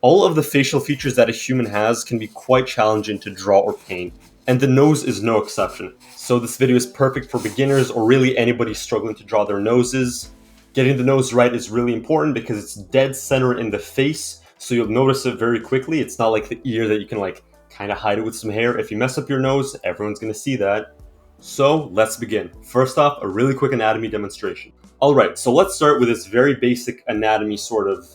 All of the facial features that a human has can be quite challenging to draw or paint, and the nose is no exception. So this video is perfect for beginners or really anybody struggling to draw their noses. Getting the nose right is really important because it's dead center in the face, so you'll notice it very quickly. It's not like the ear that you can kind of hide it with some hair. If you mess up your nose, everyone's going to see that. So let's begin. First off, a really quick anatomy demonstration. Alright, so let's start with this very basic anatomy sort of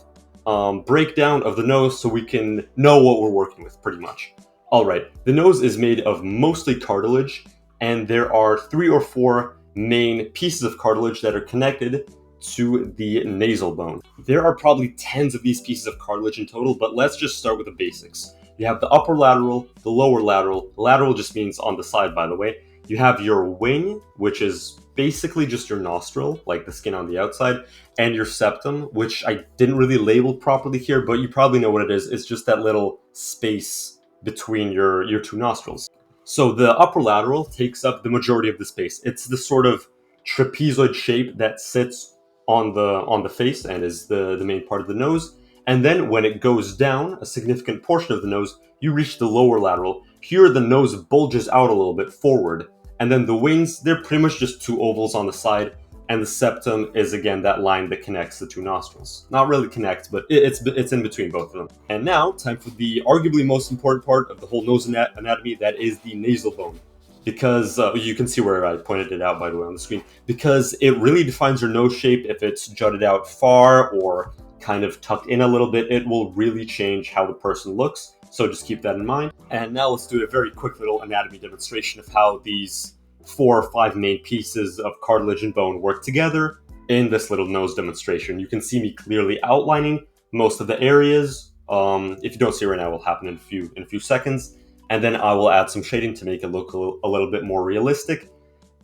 breakdown of the nose so we can know what we're working with pretty much. Alright, the nose is made of mostly cartilage, and there are 3 or 4 main pieces of cartilage that are connected to the nasal bone. There are probably tens of these pieces of cartilage in total, but let's just start with the basics. You have the upper lateral, the lower lateral. Lateral just means on the side, by the way. You have your wing, which is basically just your nostril, like the skin on the outside, and your septum, which I didn't really label properly here, but you probably know what it is. It's just that little space between your two nostrils. So the upper lateral takes up the majority of the space. It's the sort of trapezoid shape that sits on the face and is the main part of the nose. And then when it goes down, a significant portion of the nose, you reach the lower lateral. Here the nose bulges out a little bit forward. And then the wings, they're pretty much just 2 ovals on the side. And the septum is again that line that connects the 2 nostrils. Not really connects, but it's in between both of them. And now, time for the arguably most important part of the whole nose anatomy, that is the nasal bone. Because you can see where I pointed it out, by the way, on the screen. Because it really defines your nose shape. If it's jutted out far or kind of tucked in a little bit, it will really change how the person looks. So just keep that in mind. And now let's do a very quick little anatomy demonstration of how these 4 or 5 main pieces of cartilage and bone work together in this little nose demonstration. You can see me clearly outlining most of the areas. If you don't see it right now, it will happen in a few seconds. And then I will add some shading to make it look a little bit more realistic.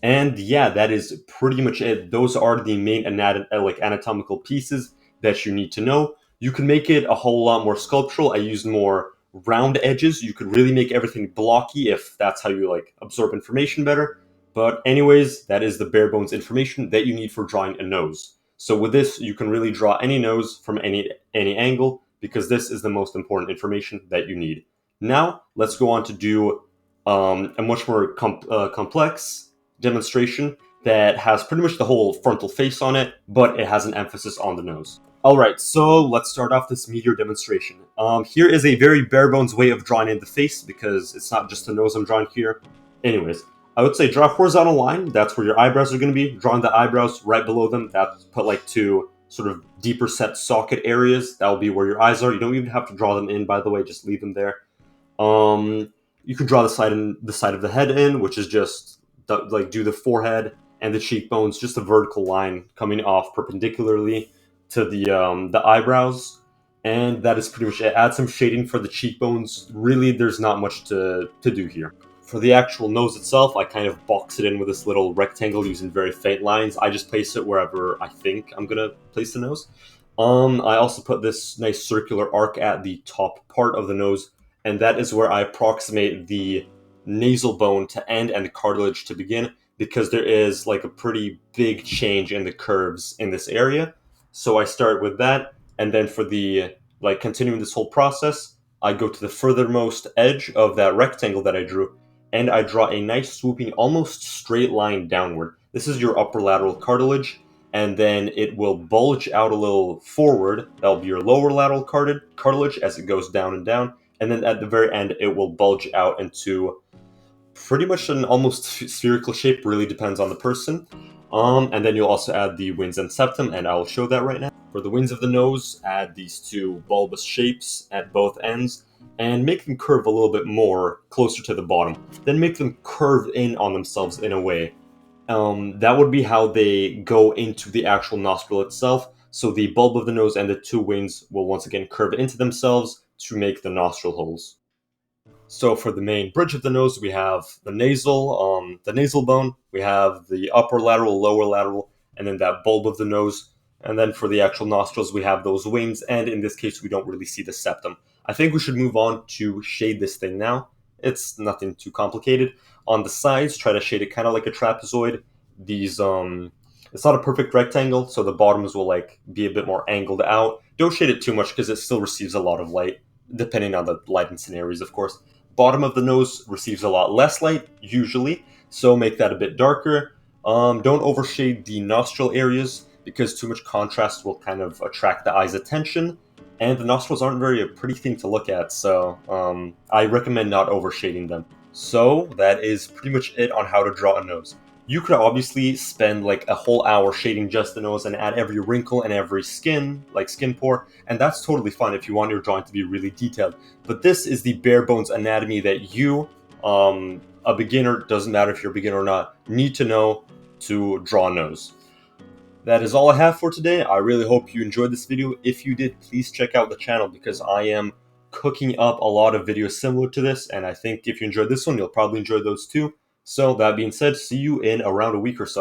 And yeah, that is pretty much it. Those are the main anatomical pieces that you need to know. You can make it a whole lot more sculptural. I used more round edges. You could really make everything blocky if that's how you absorb information better. But anyways, that is the bare bones information that you need for drawing a nose. So with this, you can really draw any nose from any angle because this is the most important information that you need. Now, let's go on to do a much more complex demonstration that has pretty much the whole frontal face on it, but it has an emphasis on the nose. Alright, so let's start off this meteor demonstration. Here is a very bare bones way of drawing in the face because it's not just the nose I'm drawing here. Anyways, I would say draw a horizontal line. That's where your eyebrows are going to be. Drawing the eyebrows right below them, that's put 2 sort of deeper set socket areas. That will be where your eyes are. You don't even have to draw them in, by the way. Just leave them there. You can draw the side of the head in, which is just do the forehead and the cheekbones, just a vertical line coming off perpendicularly to the eyebrows. And that is pretty much it. Add some shading for the cheekbones. Really, there's not much to do here. For the actual nose itself, I kind of box it in with this little rectangle using very faint lines. I just place it wherever I think I'm gonna place the nose. I also put this nice circular arc at the top part of the nose, and that is where I approximate the nasal bone to end and the cartilage to begin, because there is a pretty big change in the curves in this area. So I start with that, and then for the continuing this whole process, I go to the furthermost edge of that rectangle that I drew, and I draw a nice swooping, almost straight line downward. This is your upper lateral cartilage, and then it will bulge out a little forward. That'll be your lower lateral cartilage as it goes down and down, and then at the very end, it will bulge out into pretty much an almost spherical shape. Really depends on the person. And then you'll also add the wings and septum, and I will show that right now. For the wings of the nose, add these 2 bulbous shapes at both ends, and make them curve a little bit more closer to the bottom. Then make them curve in on themselves in a way. That would be how they go into the actual nostril itself. So the bulb of the nose and the 2 wings will once again curve into themselves to make the nostril holes. So for the main bridge of the nose, we have the nasal bone, we have the upper lateral, lower lateral, and then that bulb of the nose. And then for the actual nostrils, we have those wings, and in this case, we don't really see the septum. I think we should move on to shade this thing now. It's nothing too complicated. On the sides, try to shade it kind of like a trapezoid. These, it's not a perfect rectangle, so the bottoms will be a bit more angled out. Don't shade it too much because it still receives a lot of light, depending on the lighting scenarios, of course. Bottom of the nose receives a lot less light, usually, so make that a bit darker. Don't overshade the nostril areas because too much contrast will kind of attract the eye's attention, and the nostrils aren't very a pretty thing to look at, so I recommend not overshading them. So that is pretty much it on how to draw a nose. You could obviously spend like a whole hour shading just the nose and add every wrinkle and every skin, like skin pore, and that's totally fine if you want your drawing to be really detailed. But this is the bare bones anatomy that you, a beginner, doesn't matter if you're a beginner or not, need to know to draw a nose. That is all I have for today. I really hope you enjoyed this video. If you did, please check out the channel because I am cooking up a lot of videos similar to this, and I think if you enjoyed this one, you'll probably enjoy those too. So that being said, see you in around a week or so.